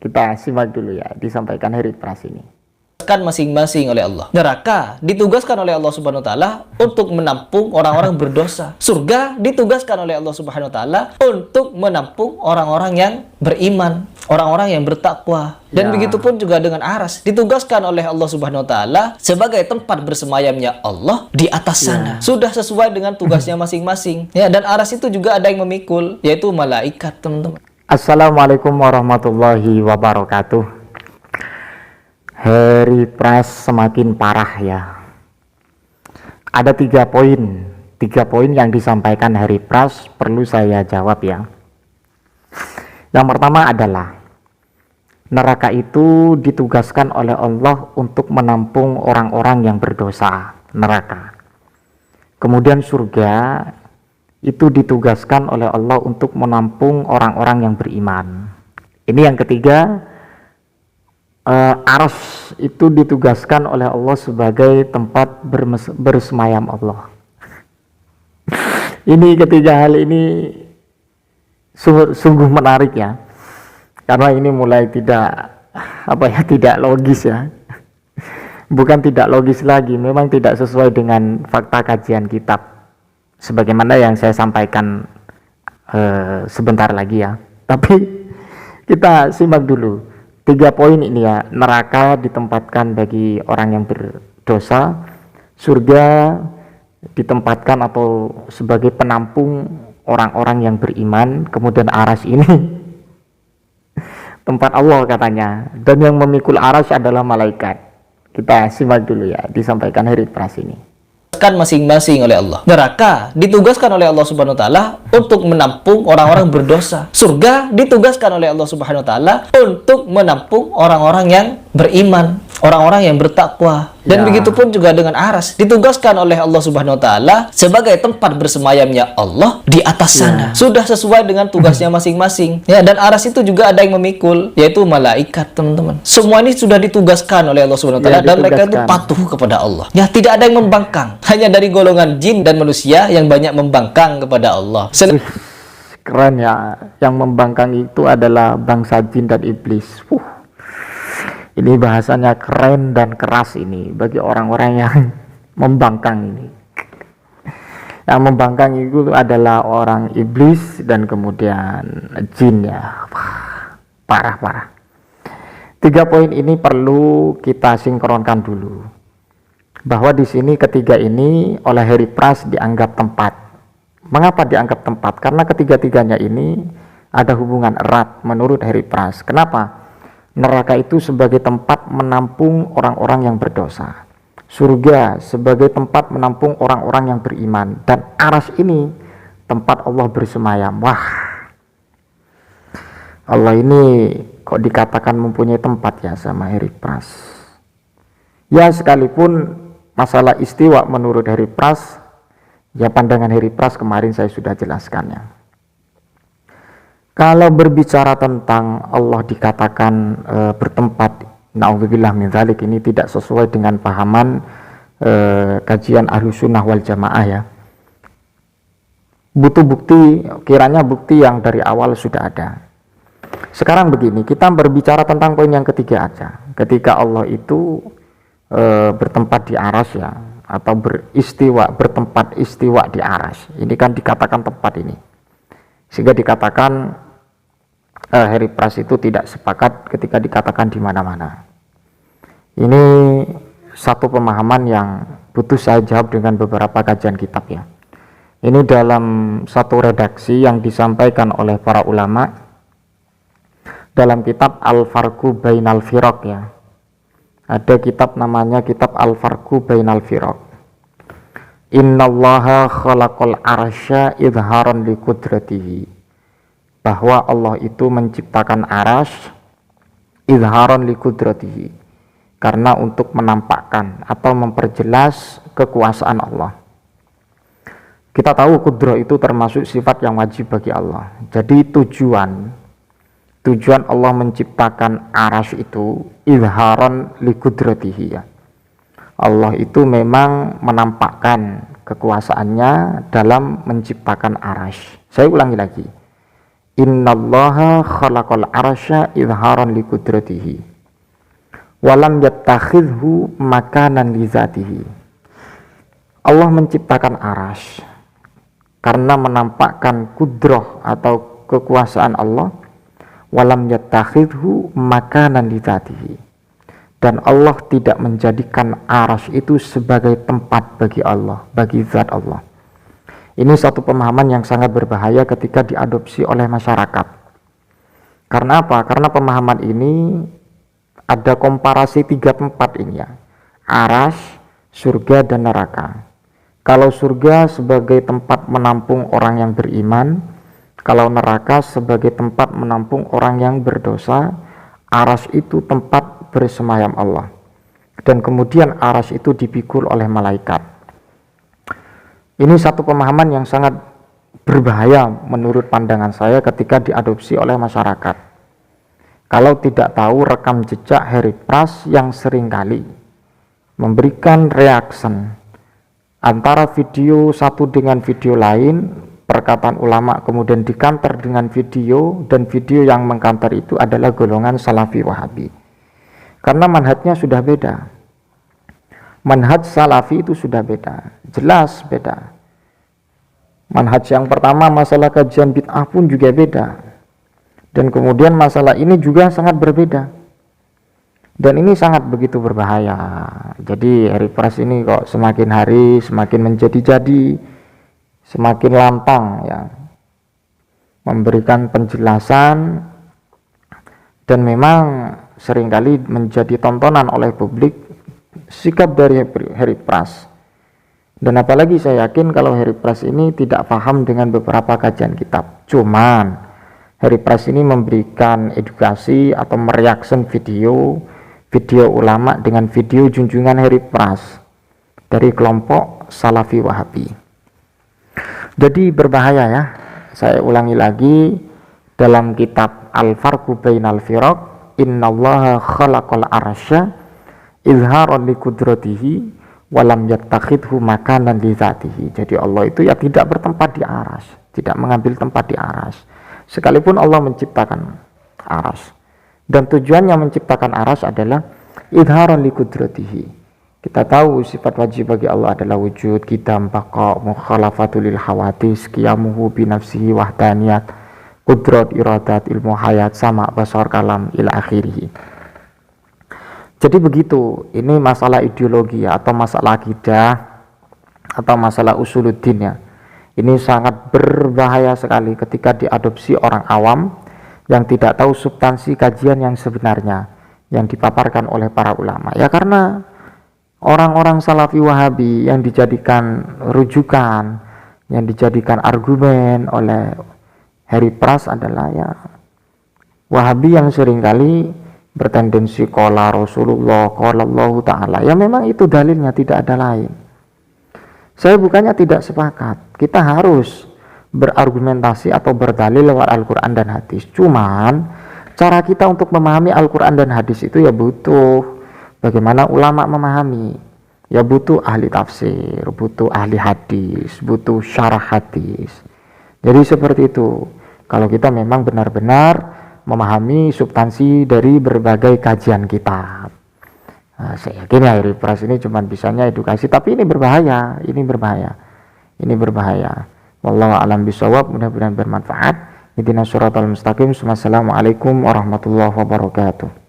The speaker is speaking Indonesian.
Kita simak dulu ya, disampaikan Heri Pras ini. Masing-masing oleh Allah. Neraka ditugaskan oleh Allah Subhanahu wa taala untuk menampung orang-orang berdosa. Surga ditugaskan oleh Allah Subhanahu wa taala untuk menampung orang-orang yang beriman, orang-orang yang bertakwa. Dan begitu pun juga dengan Aras ditugaskan oleh Allah Subhanahu wa taala sebagai tempat bersemayamnya Allah di atas sana. Sudah sesuai dengan tugasnya masing-masing. Ya, dan Aras itu juga ada yang memikul, yaitu malaikat, teman-teman. Assalamualaikum warahmatullahi wabarakatuh. Heri Pras semakin parah ya. Ada 3 poin yang disampaikan Heri Pras perlu saya jawab ya. Yang pertama adalah neraka itu ditugaskan oleh Allah untuk menampung orang-orang yang berdosa, neraka. Kemudian surga itu ditugaskan oleh Allah untuk menampung orang-orang yang beriman. Ini yang ketiga. Arsy itu ditugaskan oleh Allah sebagai tempat bersemayam Allah. Ini ketiga hal ini sungguh menarik ya, karena ini mulai tidak logis ya. Bukan tidak logis lagi, memang tidak sesuai dengan fakta kajian kitab sebagaimana yang saya sampaikan sebentar lagi ya. Tapi kita simak dulu 3 poin ini ya. Neraka ditempatkan bagi orang yang berdosa, surga ditempatkan atau sebagai penampung orang-orang yang beriman, kemudian Arsy ini tempat Allah katanya, dan yang memikul Arsy adalah malaikat. Kita simak dulu ya, disampaikan Heri Pras ini. Masing-masing oleh Allah. Neraka ditugaskan oleh Allah Subhanahu wa taala untuk menampung orang-orang berdosa. Surga ditugaskan oleh Allah Subhanahu wa taala untuk menampung orang-orang yang beriman, orang-orang yang bertakwa. Dan begitu pun juga dengan Aras ditugaskan oleh Allah Subhanahu wa taala sebagai tempat bersemayamnya Allah di atas sana. Sudah sesuai dengan tugasnya masing-masing. Ya, dan Aras itu juga ada yang memikul, yaitu malaikat, teman-teman. Semua ini sudah ditugaskan oleh Allah Subhanahu wa taala dan mereka itu patuh kepada Allah. Ya, tidak ada yang membangkang. Hanya dari golongan jin dan manusia yang banyak membangkang kepada Allah. Keren ya, yang membangkang itu adalah bangsa jin dan iblis. Ini bahasanya keren dan keras ini bagi orang-orang yang membangkang ini. Yang membangkang itu adalah orang iblis dan kemudian jin ya. Parah. 3 poin ini perlu kita sinkronkan dulu. Bahwa di sini ketiga ini oleh Heri Pras dianggap tempat. Mengapa dianggap tempat? Karena ketiga-tiganya ini ada hubungan erat menurut Heri Pras. Kenapa? Neraka itu sebagai tempat menampung orang-orang yang berdosa, surga sebagai tempat menampung orang-orang yang beriman, dan Arsy ini tempat Allah bersemayam. Wah, Allah ini kok dikatakan mempunyai tempat ya sama Heri Pras. Ya, sekalipun masalah istiwa menurut Heri Pras, ya pandangan Heri Pras kemarin saya sudah jelaskannya. Kalau berbicara tentang Allah dikatakan bertempat, na'udzubillah min dzalik, ini tidak sesuai dengan pahaman kajian Ahlussunnah wal Jamaah ya. Butuh bukti, kiranya bukti yang dari awal sudah ada. Sekarang begini, kita berbicara tentang poin yang ketiga aja. Ketika Allah itu bertempat di Arsy ya, atau bertempat istiwa di Arsy, ini kan dikatakan tempat ini, sehingga dikatakan Heri Pras itu tidak sepakat ketika dikatakan di mana-mana. Ini satu pemahaman yang butuh saya jawab dengan beberapa kajian kitab ya. Ini dalam satu redaksi yang disampaikan oleh para ulama dalam kitab Al-Farqu Bainal Firaq ya. Ada kitab namanya kitab Al-Farqu Bainal Firaq. Innallaha khalaqal arsya idharan liqudratihi. Bahwa Allah itu menciptakan Arsy izharon liqudratihi, karena untuk menampakkan atau memperjelas kekuasaan Allah. Kita tahu kudrah itu termasuk sifat yang wajib bagi Allah. Jadi tujuan Allah menciptakan Arsy itu izharon liqudratihi ya. Allah itu memang menampakkan kekuasaannya dalam menciptakan Arsy. Saya ulangi lagi. innallaha khalaqal arsya izharan liqudratihi walam yattakhidhu makanan li zatihi. Allah menciptakan arasy karena menampakkan kudrah atau kekuasaan Allah, walam yattakhidhu makanan li zatihi, dan Allah tidak menjadikan arasy itu sebagai tempat bagi Allah, bagi zat Allah. Ini satu pemahaman yang sangat berbahaya ketika diadopsi oleh masyarakat. Karena apa? Karena pemahaman ini ada komparasi 3 tempat ini ya. Arasy, surga dan neraka. Kalau surga sebagai tempat menampung orang yang beriman, kalau neraka sebagai tempat menampung orang yang berdosa, arasy itu tempat bersemayam Allah. Dan kemudian arasy itu dipikul oleh malaikat. Ini satu pemahaman yang sangat berbahaya menurut pandangan saya ketika diadopsi oleh masyarakat. Kalau tidak tahu rekam jejak Harry Pras yang seringkali memberikan reaction antara video satu dengan video lain, perkataan ulama kemudian dikanter dengan video, dan video yang mengkanter itu adalah golongan Salafi Wahabi. Karena manhajnya sudah beda. Manhaj Salafi itu sudah beda, jelas beda. Manhaj yang pertama masalah kajian bid'ah pun juga beda, dan kemudian masalah ini juga sangat berbeda, dan ini sangat begitu berbahaya. Jadi Harry Pras ini kok semakin hari semakin menjadi-jadi, semakin lantang ya memberikan penjelasan, dan memang seringkali menjadi tontonan oleh publik sikap dari Harry Pras. Dan apalagi saya yakin kalau Harry Pras ini tidak paham dengan beberapa kajian kitab. Cuman Harry Pras ini memberikan edukasi atau mereaction video ulama dengan video junjungan Harry Pras dari kelompok Salafi Wahabi. Jadi berbahaya ya. Saya ulangi lagi, dalam kitab Al-Farqu Bainal Firaq, innallaha khalaqal arsya izharan liqudratihi walam yattakhidhu makanan li zatihi. Jadi Allah itu ya tidak bertempat di arasy, tidak mengambil tempat di arasy. Sekalipun Allah menciptakan arasy, dan tujuannya menciptakan arasy adalah izharan liqudratihi. Kita tahu sifat wajib bagi Allah adalah wujud, qidam, baqa, mukhalafatul lil hawadis, qiyamuhu bi nafsihi wahdaniyat, qudrat, iradat, ilmu hayat, sama, basar, kalam ila akhirih. Jadi begitu, ini masalah ideologi atau masalah akidah atau masalah usuluddin ya. Ini sangat berbahaya sekali ketika diadopsi orang awam yang tidak tahu substansi kajian yang sebenarnya yang dipaparkan oleh para ulama. Ya karena orang-orang Salafi Wahabi yang dijadikan rujukan, yang dijadikan argumen oleh Harry Pras adalah ya Wahabi yang seringkali bertendensi qala Rasulullah, qala Allah Ta'ala. Ya memang itu dalilnya, tidak ada lain. Saya bukannya tidak sepakat, kita harus berargumentasi atau berdalil lewat Al-Quran dan hadis. Cuman cara kita untuk memahami Al-Quran dan hadis itu ya butuh bagaimana ulama memahami. Ya butuh ahli tafsir, butuh ahli hadis, butuh syarah hadis. Jadi seperti itu. Kalau kita memang benar-benar memahami substansi dari berbagai kajian kitab. Nah, saya yakin ya Harry Pras ini cuma bisanya edukasi, tapi ini berbahaya, ini berbahaya. Wallahu a'lam bishawab, mudah-mudahan bermanfaat. Ihdinas siratal mustaqim. Wassalamualaikum warahmatullahi wabarakatuh.